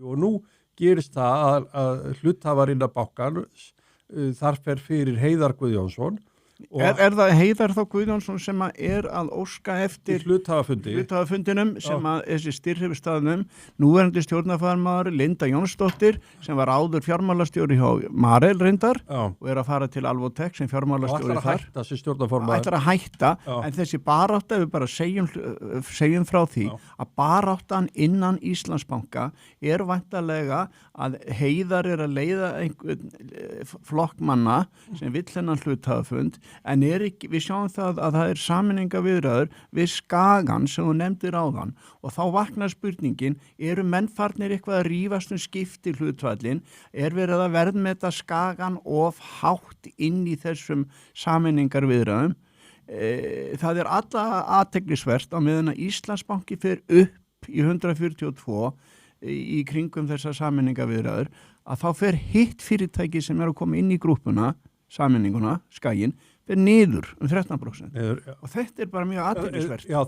Og nú gerist það að hluthafar innan bankans þar fer fyrir Heiðar Guðjónsson. Er það Heiðar þá Guðjónsson sem að óska eftir hluthafafundinum sem að þessi styrhrifstaðnum núverandi stjórnarformaður Linda Jónsdóttir sem var áður fjármálastjóri hjá Marel reyndar og að fara til Alvotech sem fjármálastjóri þar. Ætlar að hætta en þessi barátta, við bara segjum frá því að baráttan innan Íslandsbanka væntanlega að Heiðar að leiða einhvern flokkmanna sem vill þennan hluthafafund. En ekki, við sjáum það að það sameiningaviðræður við Skagan sem þú nefndir áðan og þá vaknar spurningin, eru menn farnir eitthvað að rífast skipti hlutvallin, verið að verðmeta Skagan of hátt inn í þessum sameiningarviðræðum? Það alla athyglisvert á meðan að Íslandsbanki fer upp í 142 í kringum þessar sameiningaviðræður að þá fer hitt fyrirtæki sem að koma inn í grúppuna, sameininguna, Skaginn, niður 13%. Og þetta bara mjög athyglisvert. Já,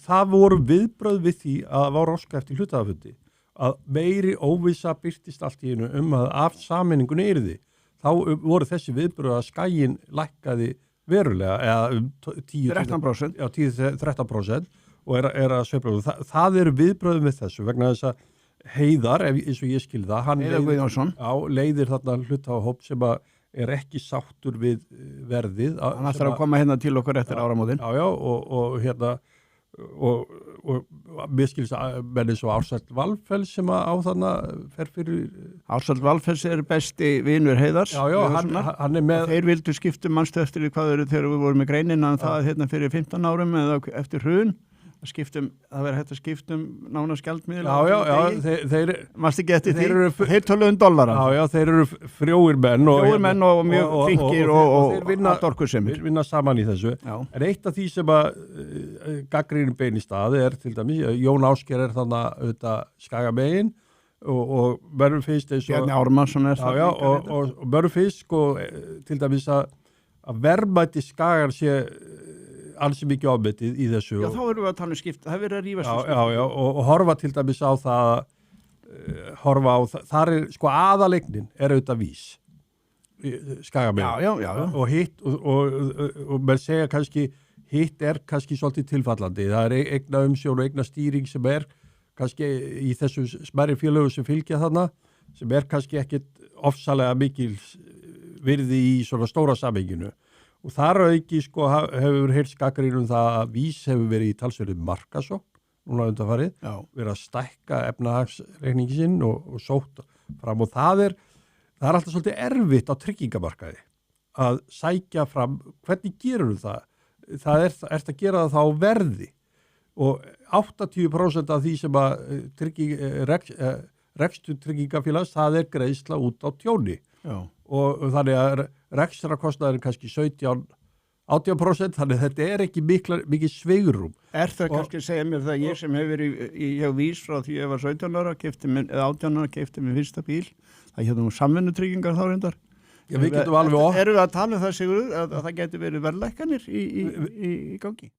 það voru viðbrögð við því að var óska eftir hluthafafundi að meiri óvissa birtist allt í einu að af sameiningunni yrði. Þá voru þessi viðbrögð að Skaginn lækkaði verulega eða 13%. Já, 10-13% og að sveifla. Það eru viðbrögð við þessu vegna þess að Heiðar, eins og ég skil það, hann leiðir þarna hluthafahóp sem ekki sáttur við verðið. Hann ætlar að koma hérna til okkur eftir áramótin. Já, og mér skilst að menni svo Ársæll Valfells sem á þarna fer fyrir... Ársæll Valfells besti vinur Heiðars. Já, hann með... Þeir vildu skipta mannstu eftir hvað þegar við vorum með greinina það hérna fyrir 15 árum eða eftir hrun. Það verður hægt að skiptum nána skjaldmiðla. Já, þeir töluðu dollara. Já, þeir eru frjóir menn og mjög flinkir og orkusemir. Þeir vinna saman í þessu. Já. En eitt af því sem að gagnrýnin bein í stað til dæmis, Jón Ásgeir þannig auðvitað Skagamegin og mörgum finnst Bjarni Ármannsson það. Og mörgum finnst til dæmis að verðmæti Skagar sé alls mikið ofmetið í þessu. Já, þá erum við að tala skipt, það verður að rífast. Já, og horfa til dæmis á það, þar aðalegnin auðvitað vís, Skagamenn. Já. Og hitt, og menn segja kannski, hitt kannski svolítið tilfallandi. Það eignaumsjón og eignastýring sem kannski í þessu smærri félögum sem fylgja þarna, sem kannski ekkit ofsalega mikil virði í svona stóra samhenginu. Og þar auki hefur heyrst gagnrýni það að vís hefur verið í talsverðu markasókn, núna undanfarið, verið að stækka efnahagsreikningi sinn og sótt fram og það alltaf svolítið erfitt á tryggingamarkaði að sækja fram, hvernig gerur það? Það að gera það þá á verði og 80% af því sem að rekstur tryggingafélags, það greiðsla út á tjóni. Já. Og þannig að rekstrakostnaður kannski 17-18%, þannig að þetta ekki mikið sveigrum. Það kannski að segja mér það ég sem hefur verið hjá Vís frá því ég var 17 ára, eða 18 ára, keypti mér fyrsta bíl, það hétum samvinnutryggingar þá reyndar. Já, við getum alveg Erum við að tala það Sigurður að það geti verið verðlækkanir í gangi?